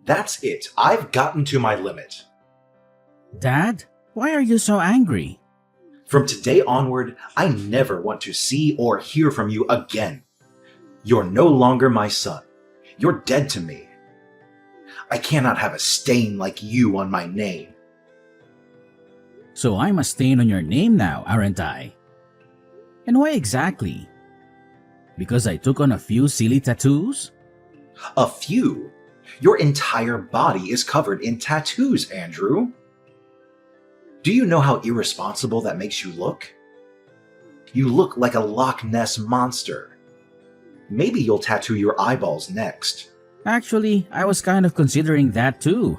That's it. I've gotten to my limit. Dad, why are you so angry? From today onward, I never want to see or hear from you again. You're no longer my son. You're dead to me. I cannot have a stain like you on my name. So I'm a stain on your name now, aren't I? And why exactly? Because I took on a few silly tattoos? A few? Your entire body is covered in tattoos, Andrew. Do you know how irresponsible that makes you look? You look like a Loch Ness monster. Maybe you'll tattoo your eyeballs next. Actually, I was kind of considering that too.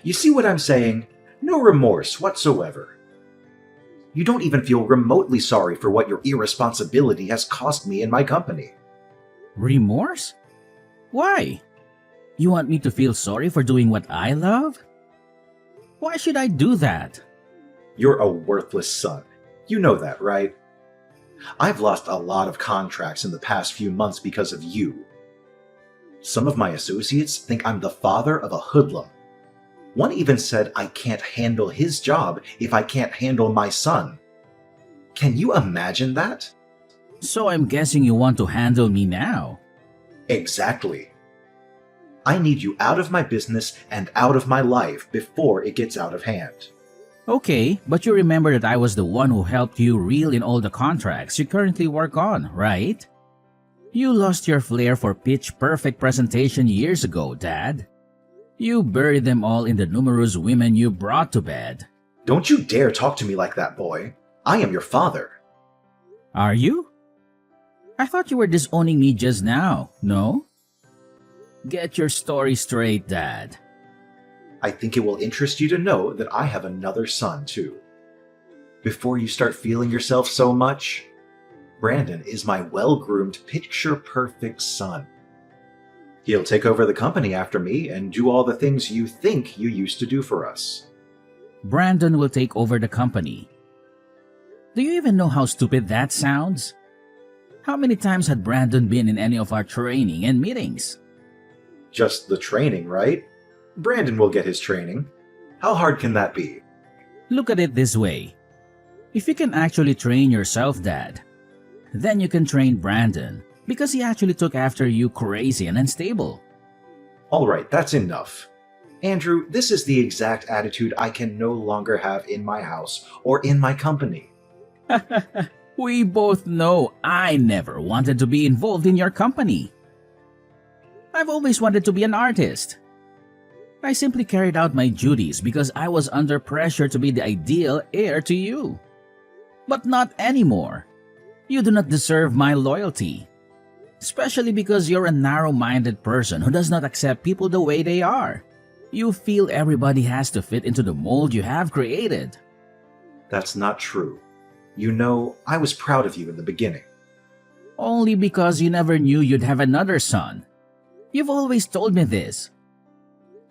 You see what I'm saying? No remorse whatsoever. You don't even feel remotely sorry for what your irresponsibility has cost me in my company. Remorse? Why? You want me to feel sorry for doing what I love? Why should I do that? You're a worthless son. You know that, right? I've lost a lot of contracts in the past few months because of you. Some of my associates think I'm the father of a hoodlum. One even said I can't handle his job if I can't handle my son. Can you imagine that? So I'm guessing you want to handle me now. Exactly. I need you out of my business and out of my life before it gets out of hand. Okay, but you remember that I was the one who helped you reel in all the contracts you currently work on, right? You lost your flair for pitch-perfect presentation years ago, Dad. You buried them all in the numerous women you brought to bed. Don't you dare talk to me like that, boy. I am your father. Are you? I thought you were disowning me just now, no? Get your story straight, Dad. I think it will interest you to know that I have another son, too. Before you start feeling yourself so much, Brandon is my well-groomed, picture-perfect son. He'll take over the company after me and do all the things you think you used to do for us. Brandon will take over the company. Do you even know how stupid that sounds? How many times had Brandon been in any of our training and meetings? Just the training, right? Brandon will get his training. How hard can that be? Look at it this way. If you can actually train yourself, Dad, then you can train Brandon because he actually took after you crazy and unstable. Alright, that's enough. Andrew, this is the exact attitude I can no longer have in my house or in my company. We both know I never wanted to be involved in your company. I've always wanted to be an artist. I simply carried out my duties because I was under pressure to be the ideal heir to you. But not anymore. You do not deserve my loyalty. Especially because you're a narrow-minded person who does not accept people the way they are. You feel everybody has to fit into the mold you have created. That's not true. You know, I was proud of you in the beginning. Only because you never knew you'd have another son. You've always told me this.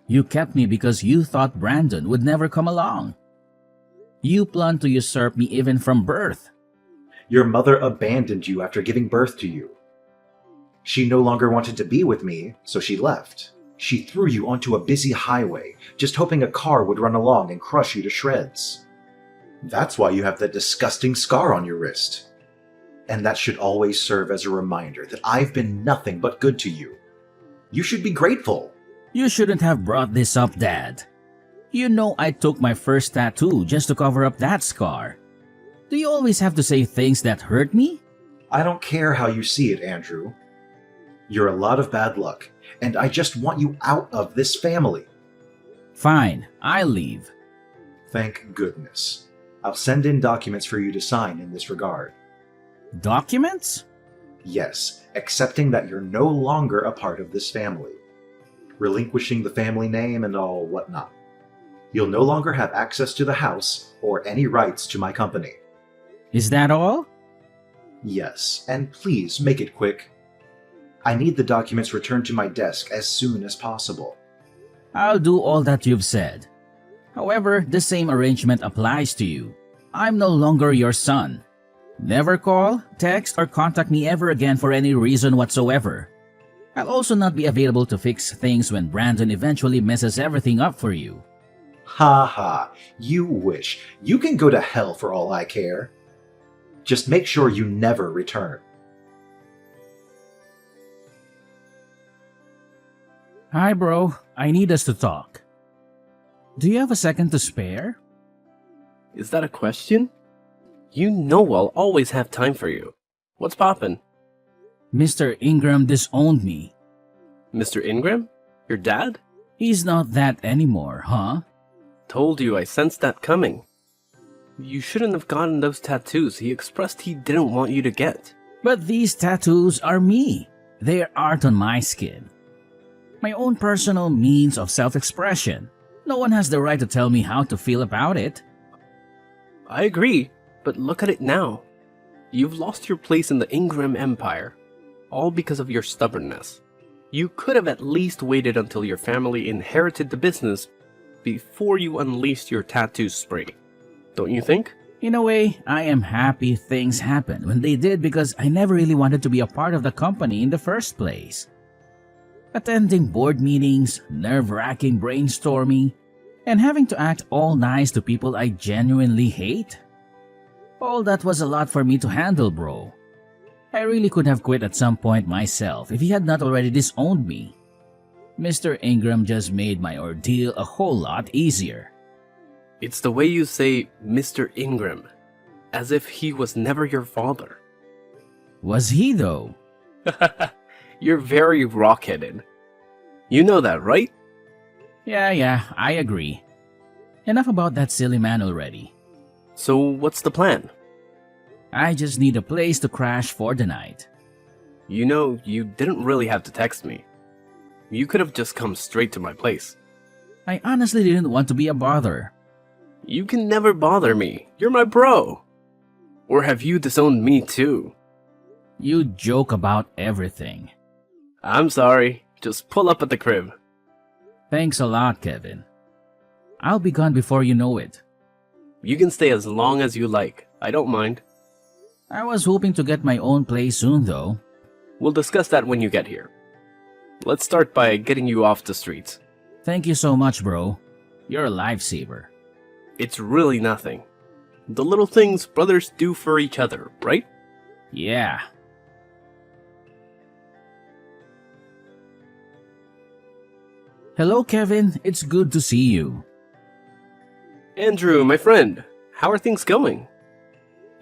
You kept me because you thought Brandon would never come along. You planned to usurp me even from birth. Your mother abandoned you after giving birth to you. She no longer wanted to be with me, so she left. She threw you onto a busy highway, just hoping a car would run along and crush you to shreds. That's why you have that disgusting scar on your wrist. And that should always serve as a reminder that I've been nothing but good to you. You should be grateful. You shouldn't have brought this up, Dad. You know I took my first tattoo just to cover up that scar. Do you always have to say things that hurt me? I don't care how you see it, Andrew. You're a lot of bad luck, and I just want you out of this family. Fine, I'll leave. Thank goodness. I'll send in documents for you to sign in this regard. Documents? Yes, accepting that you're no longer a part of this family. Relinquishing the family name and all whatnot. You'll no longer have access to the house or any rights to my company. Is that all? Yes, and please make it quick. I need the documents returned to my desk as soon as possible. I'll do all that you've said. However, the same arrangement applies to you. I'm no longer your son. Never call, text, or contact me ever again for any reason whatsoever. I'll also not be available to fix things when Brandon eventually messes everything up for you. Ha ha, you wish. You can go to hell for all I care. Just make sure you never return. Hi, bro. I need us to talk. Do you have a second to spare? Is that a question? You know I'll always have time for you. What's poppin'? Mr. Ingram disowned me. Mr. Ingram? Your dad? He's not that anymore, huh? Told you I sensed that coming. You shouldn't have gotten those tattoos he expressed he didn't want you to get. But these tattoos are me. They are art on my skin. My own personal means of self-expression. No one has the right to tell me how to feel about it. I agree, but look at it now. You've lost your place in the Ingram Empire, all because of your stubbornness. You could have at least waited until your family inherited the business before you unleashed your tattoo spree. Don't you think? In a way, I am happy things happened when they did because I never really wanted to be a part of the company in the first place. Attending board meetings, nerve-wracking brainstorming, and having to act all nice to people I genuinely hate. All that was a lot for me to handle, bro. I really could have quit at some point myself if he had not already disowned me. Mr. Ingram just made my ordeal a whole lot easier. It's the way you say Mr. Ingram, as if he was never your father. Was he, though? You're very rock-headed. You know that, right? Yeah, I agree. Enough about that silly man already. So what's the plan? I just need a place to crash for the night. You know, you didn't really have to text me. You could have just come straight to my place. I honestly didn't want to be a bother. You can never bother me. You're my bro. Or have you disowned me too? You joke about everything. I'm sorry. Just pull up at the crib. Thanks a lot, Kevin. I'll be gone before you know it. You can stay as long as you like. I don't mind. I was hoping to get my own place soon, though. We'll discuss that when you get here. Let's start by getting you off the streets. Thank you so much, bro. You're a lifesaver. It's really nothing. The little things brothers do for each other, right? Yeah. Hello, Kevin. It's good to see you. Andrew, my friend, how are things going?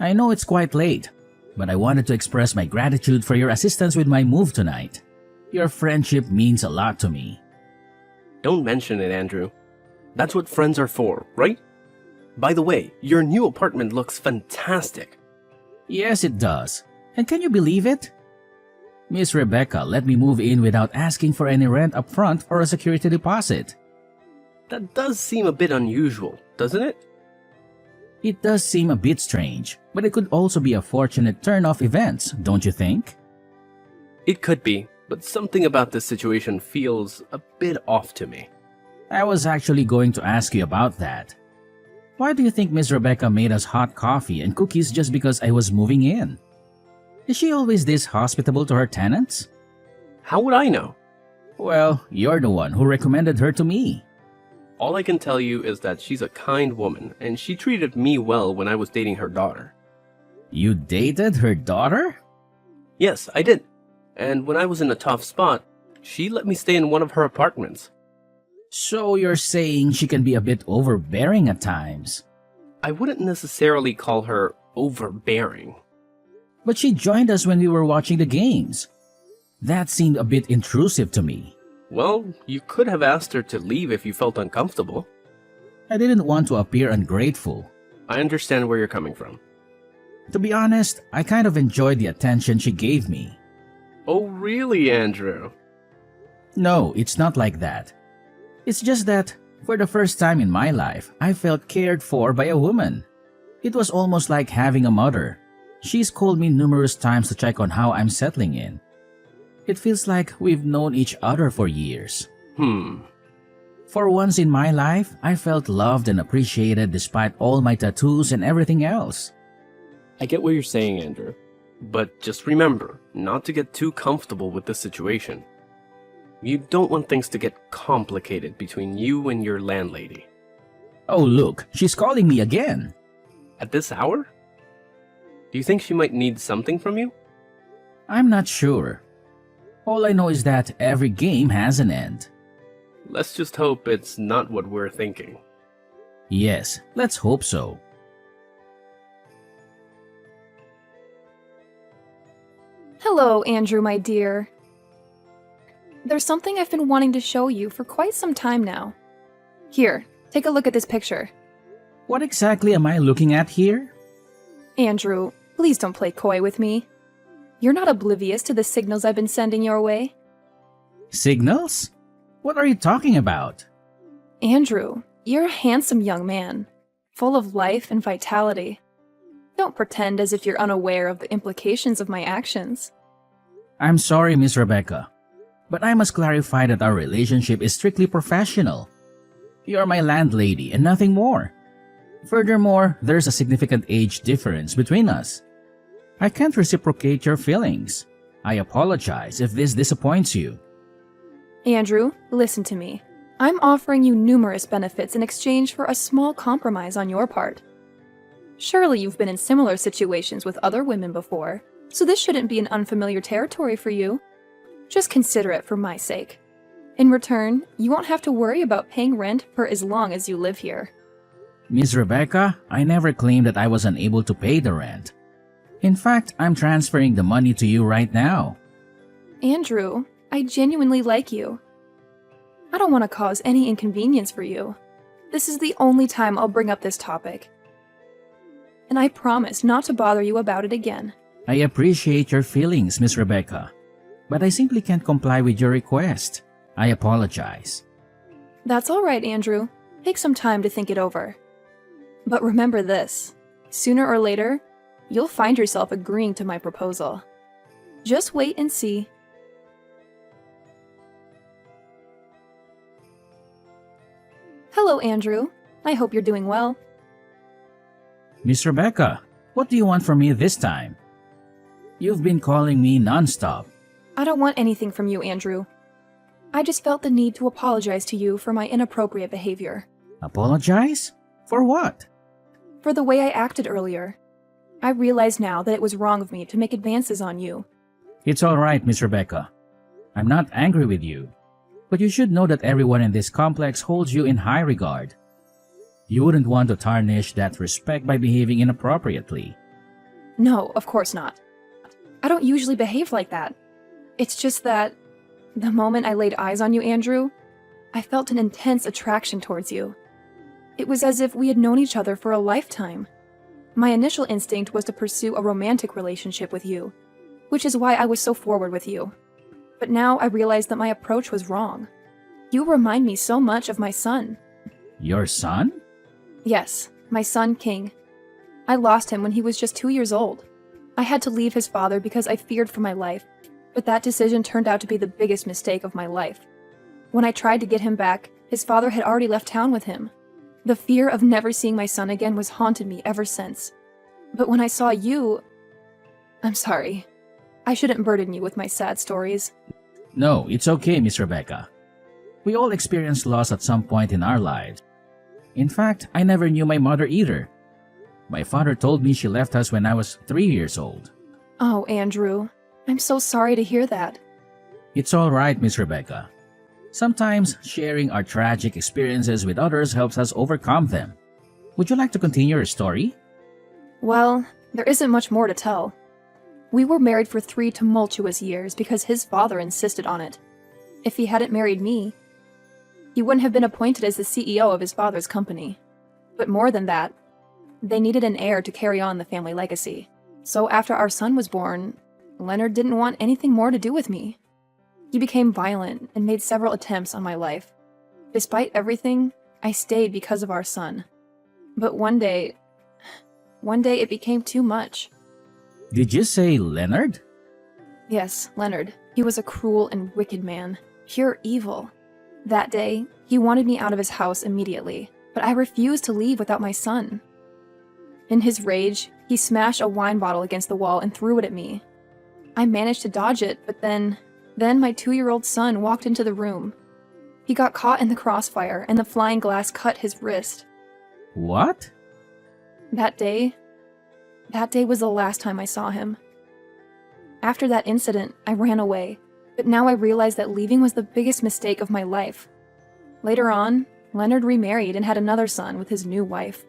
I know it's quite late, but I wanted to express my gratitude for your assistance with my move tonight. Your friendship means a lot to me. Don't mention it, Andrew. That's what friends are for, right? By the way, your new apartment looks fantastic. Yes, it does. And can you believe it? Miss Rebecca let me move in without asking for any rent up front or a security deposit. That does seem a bit unusual, doesn't it? It does seem a bit strange, but it could also be a fortunate turn of events, don't you think? It could be, but something about this situation feels a bit off to me. I was actually going to ask you about that. Why do you think Miss Rebecca made us hot coffee and cookies just because I was moving in? Is she always this hospitable to her tenants? How would I know? Well, you're the one who recommended her to me. All I can tell you is that she's a kind woman, and she treated me well when I was dating her daughter. You dated her daughter? Yes, I did. And when I was in a tough spot, she let me stay in one of her apartments. So you're saying she can be a bit overbearing at times? I wouldn't necessarily call her overbearing. But she joined us when we were watching the games. That seemed a bit intrusive to me. Well, you could have asked her to leave if you felt uncomfortable. I didn't want to appear ungrateful. I understand where you're coming from. To be honest, I kind of enjoyed the attention she gave me. Oh, really, Andrew? No, it's not like that. It's just that, for the first time in my life, I felt cared for by a woman. It was almost like having a mother. She's called me numerous times to check on how I'm settling in. It feels like we've known each other for years. For once in my life, I felt loved and appreciated despite all my tattoos and everything else. I get what you're saying, Andrew. But just remember not to get too comfortable with this situation. You don't want things to get complicated between you and your landlady. Oh, look, she's calling me again. At this hour? Do you think she might need something from you? I'm not sure. All I know is that every game has an end. Let's just hope it's not what we're thinking. Yes, let's hope so. Hello, Andrew, my dear. There's something I've been wanting to show you for quite some time now. Here, take a look at this picture. What exactly am I looking at here? Andrew, please don't play coy with me. You're not oblivious to the signals I've been sending your way. Signals? What are you talking about? Andrew, you're a handsome young man, full of life and vitality. Don't pretend as if you're unaware of the implications of my actions. I'm sorry, Miss Rebecca, but I must clarify that our relationship is strictly professional. You're my landlady and nothing more. Furthermore, there's a significant age difference between us. I can't reciprocate your feelings. I apologize if this disappoints you. Andrew, listen to me. I'm offering you numerous benefits in exchange for a small compromise on your part. Surely you've been in similar situations with other women before, so this shouldn't be an unfamiliar territory for you. Just consider it for my sake. In return, you won't have to worry about paying rent for as long as you live here. Miss Rebecca, I never claimed that I was unable to pay the rent. In fact, I'm transferring the money to you right now. Andrew, I genuinely like you. I don't want to cause any inconvenience for you. This is the only time I'll bring up this topic. And I promise not to bother you about it again. I appreciate your feelings, Miss Rebecca, but I simply can't comply with your request. I apologize. That's all right, Andrew. Take some time to think it over. But remember this, sooner or later, you'll find yourself agreeing to my proposal. Just wait and see. Hello, Andrew. I hope you're doing well. Miss Rebecca, what do you want from me this time? You've been calling me nonstop. I don't want anything from you, Andrew. I just felt the need to apologize to you for my inappropriate behavior. Apologize? For what? For the way I acted earlier. I realize now that it was wrong of me to make advances on you. It's all right, Miss Rebecca. I'm not angry with you, but you should know that everyone in this complex holds you in high regard. You wouldn't want to tarnish that respect by behaving inappropriately. No, of course not. I don't usually behave like that. It's just that the moment I laid eyes on you, Andrew, I felt an intense attraction towards you. It was as if we had known each other for a lifetime. My initial instinct was to pursue a romantic relationship with you, which is why I was so forward with you. But now I realize that my approach was wrong. You remind me so much of my son. Your son? Yes, my son, King. I lost him when he was just 2 years old. I had to leave his father because I feared for my life, but that decision turned out to be the biggest mistake of my life. When I tried to get him back, his father had already left town with him. The fear of never seeing my son again was haunted me ever since. But when I saw you... I'm sorry. I shouldn't burden you with my sad stories. No, it's okay, Miss Rebecca. We all experience loss at some point in our lives. In fact, I never knew my mother either. My father told me she left us when I was 3 years old. Oh, Andrew. I'm so sorry to hear that. It's all right, Miss Rebecca. Sometimes sharing our tragic experiences with others helps us overcome them. Would you like to continue your story? Well, there isn't much more to tell. We were married for 3 tumultuous years because his father insisted on it. If he hadn't married me, he wouldn't have been appointed as the CEO of his father's company. But more than that, they needed an heir to carry on the family legacy. So after our son was born, Leonard didn't want anything more to do with me. He became violent and made several attempts on my life. Despite everything, I stayed because of our son. But one day it became too much. Did you say Leonard? Yes, Leonard. He was a cruel and wicked man. Pure evil. That day, he wanted me out of his house immediately, but I refused to leave without my son. In his rage, he smashed a wine bottle against the wall and threw it at me. I managed to dodge it, but then Then my 2-year-old son walked into the room. He got caught in the crossfire, and the flying glass cut his wrist. What? That day was the last time I saw him. After that incident, I ran away, but now I realize that leaving was the biggest mistake of my life. Later on, Leonard remarried and had another son with his new wife.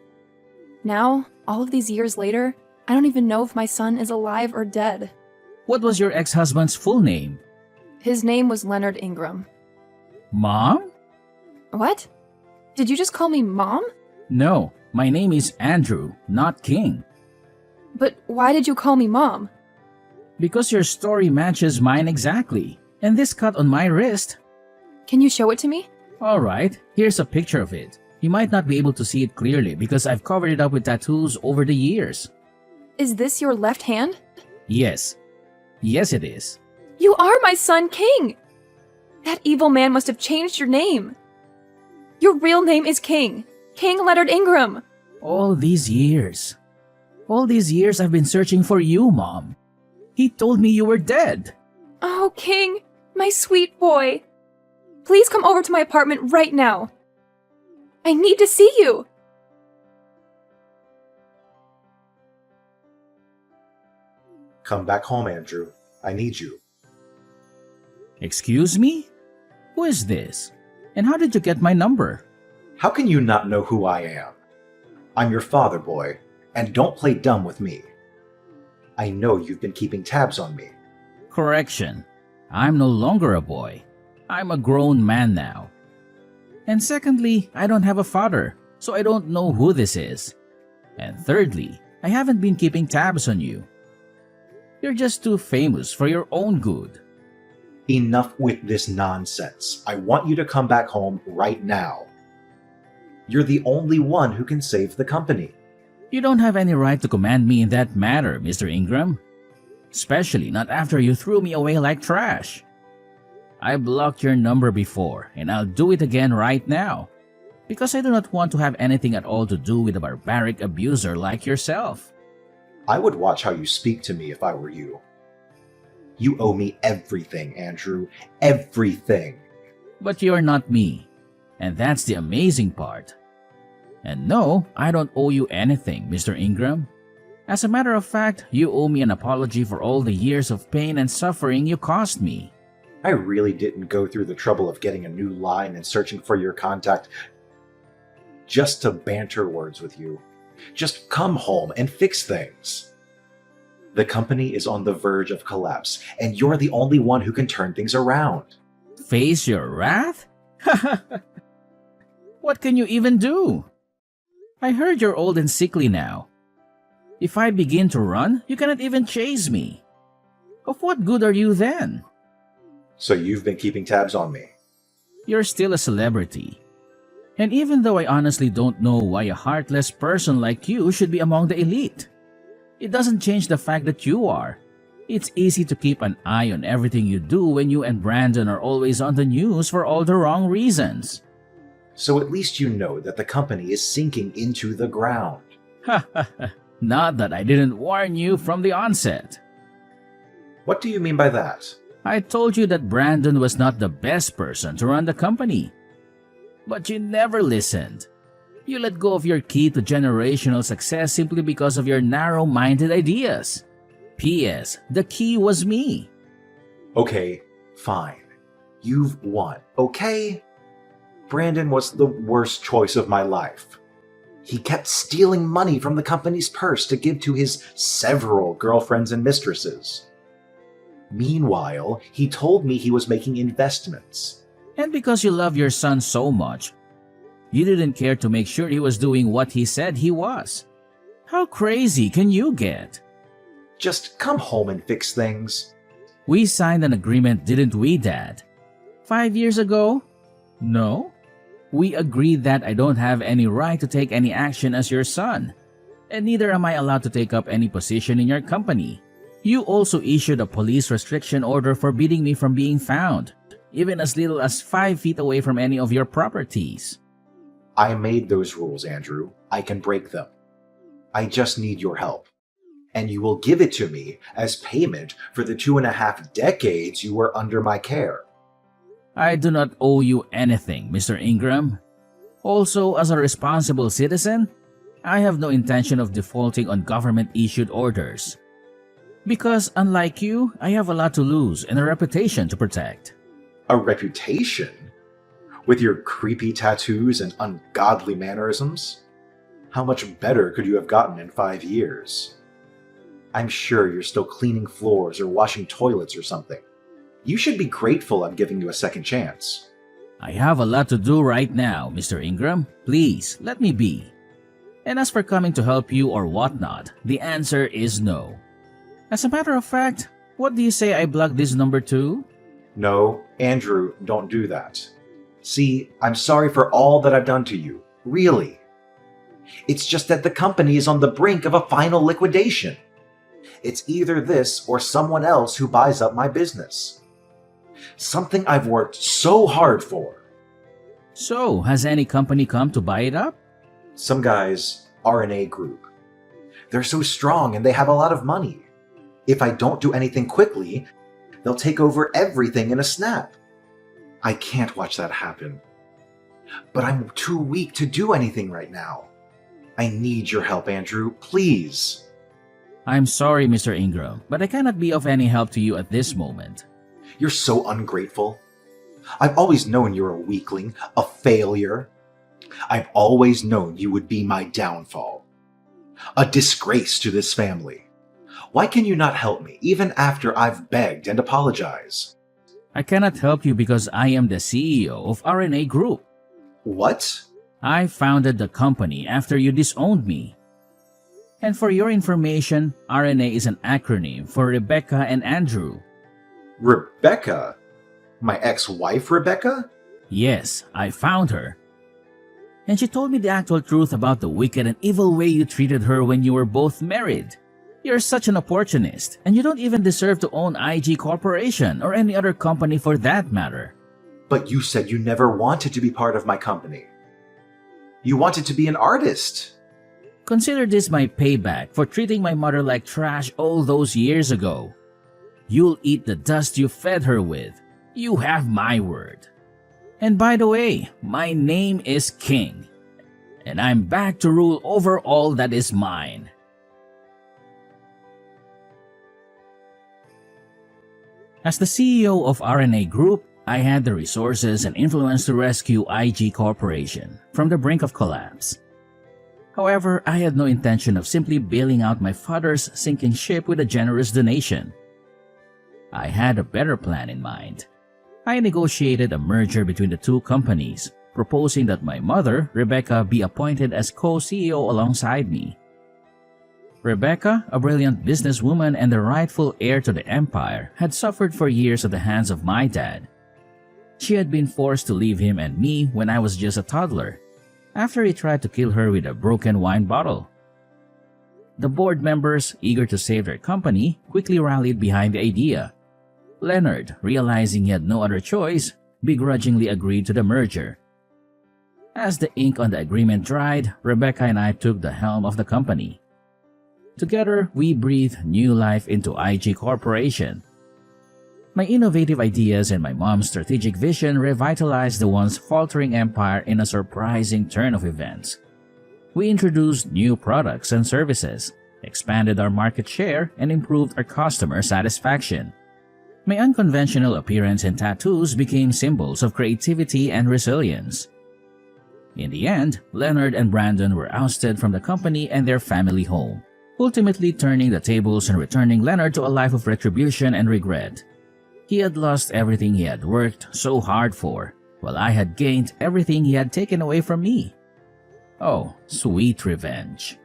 Now, all of these years later, I don't even know if my son is alive or dead. What was your ex-husband's full name? His name was Leonard Ingram. Mom? What? Did you just call me Mom? No, my name is Andrew, not King. But why did you call me Mom? Because your story matches mine exactly. And this cut on my wrist. Can you show it to me? Alright, here's a picture of it. You might not be able to see it clearly because I've covered it up with tattoos over the years. Is this your left hand? Yes. Yes, it is. You are my son, King! That evil man must have changed your name. Your real name is King. King Leonard Ingram. All these years I've been searching for you, Mom. He told me you were dead. Oh, King, my sweet boy. Please come over to my apartment right now. I need to see you. Come back home, Andrew. I need you. Excuse me? Who is this? And how did you get my number? How can you not know who I am? I'm your father, boy, and don't play dumb with me. I know you've been keeping tabs on me. Correction. I'm no longer a boy. I'm a grown man now. And secondly, I don't have a father, so I don't know who this is. And thirdly, I haven't been keeping tabs on you. You're just too famous for your own good. Enough with this nonsense. I want you to come back home right now. You're the only one who can save the company. You don't have any right to command me in that matter, Mr. Ingram. Especially not after you threw me away like trash. I blocked your number before, and I'll do it again right now. Because I do not want to have anything at all to do with a barbaric abuser like yourself. I would watch how you speak to me if I were you. You owe me everything, Andrew. Everything. But you're not me. And that's the amazing part. And no, I don't owe you anything, Mr. Ingram. As a matter of fact, you owe me an apology for all the years of pain and suffering you caused me. I really didn't go through the trouble of getting a new line and searching for your contact just to banter words with you. Just come home and fix things. The company is on the verge of collapse, and you're the only one who can turn things around. Face your wrath? What can you even do? I heard you're old and sickly now. If I begin to run, you cannot even chase me. Of what good are you then? So you've been keeping tabs on me. You're still a celebrity. And even though I honestly don't know why a heartless person like you should be among the elite, it doesn't change the fact that you are. It's easy to keep an eye on everything you do when you and Brandon are always on the news for all the wrong reasons. So at least you know that the company is sinking into the ground. Not that I didn't warn you from the onset. What do you mean by that? I told you that Brandon was not the best person to run the company. But you never listened. You let go of your key to generational success simply because of your narrow-minded ideas. P.S. The key was me. Okay, fine. You've won, okay? Brandon was the worst choice of my life. He kept stealing money from the company's purse to give to his several girlfriends and mistresses. Meanwhile, he told me he was making investments. And because you love your son so much, you didn't care to make sure he was doing what he said he was. How crazy can you get? Just come home and fix things. We signed an agreement, didn't we, Dad? 5 years ago? No? We agreed that I don't have any right to take any action as your son, and neither am I allowed to take up any position in your company. You also issued a police restriction order forbidding me from being found, even as little as 5 feet away from any of your properties. I made those rules, Andrew. I can break them. I just need your help. and you will give it to me as payment for the 2.5 decades you were under my care. I do not owe you anything, Mr. Ingram. Also, as a responsible citizen, I have no intention of defaulting on government-issued orders. Because, unlike you, I have a lot to lose and a reputation to protect. A reputation? With your creepy tattoos and ungodly mannerisms? How much better could you have gotten in 5 years? I'm sure you're still cleaning floors or washing toilets or something. You should be grateful I'm giving you a second chance. I have a lot to do right now, Mr. Ingram. Please, let me be. And as for coming to help you or whatnot, the answer is no. As a matter of fact, what do you say I block this number too? No, Andrew, don't do that. See, I'm sorry for all that I've done to you. Really. It's just that the company is on the brink of a final liquidation. It's either this or someone else who buys up my business. Something I've worked so hard for. So, has any company come to buy it up? Some guys, RNA Group. They're so strong and they have a lot of money. If I don't do anything quickly, they'll take over everything in a snap. I can't watch that happen. But I'm too weak to do anything right now. I need your help, Andrew, please. I'm sorry, Mr. Ingram, but I cannot be of any help to you at this moment. You're so ungrateful. I've always known you're a weakling, a failure. I've always known you would be my downfall. A disgrace to this family. Why can you not help me, even after I've begged and apologized? I cannot help you because I am the CEO of RNA Group. What? I founded the company after you disowned me. And for your information, RNA is an acronym for Rebecca and Andrew. Rebecca? My ex-wife, Rebecca? Yes, I found her. And she told me the actual truth about the wicked and evil way you treated her when you were both married. You're such an opportunist, and you don't even deserve to own IG Corporation or any other company for that matter. But you said you never wanted to be part of my company. You wanted to be an artist. Consider this my payback for treating my mother like trash all those years ago. You'll eat the dust you fed her with. You have my word. And by the way, my name is King, and I'm back to rule over all that is mine. As the CEO of RNA Group, I had the resources and influence to rescue IG Corporation from the brink of collapse. However, I had no intention of simply bailing out my father's sinking ship with a generous donation. I had a better plan in mind. I negotiated a merger between the two companies, proposing that my mother, Rebecca, be appointed as co-CEO alongside me. Rebecca, a brilliant businesswoman and the rightful heir to the empire, had suffered for years at the hands of my dad. She had been forced to leave him and me when I was just a toddler, after he tried to kill her with a broken wine bottle. The board members, eager to save their company, quickly rallied behind the idea. Leonard, realizing he had no other choice, begrudgingly agreed to the merger. As the ink on the agreement dried, Rebecca and I took the helm of the company. Together, we breathed new life into IG Corporation. My innovative ideas and my mom's strategic vision revitalized the once faltering empire in a surprising turn of events. We introduced new products and services, expanded our market share, and improved our customer satisfaction. My unconventional appearance and tattoos became symbols of creativity and resilience. In the end, Leonard and Brandon were ousted from the company and their family home, ultimately turning the tables and returning Leonard to a life of retribution and regret. He had lost everything he had worked so hard for, while I had gained everything he had taken away from me. Oh, sweet revenge.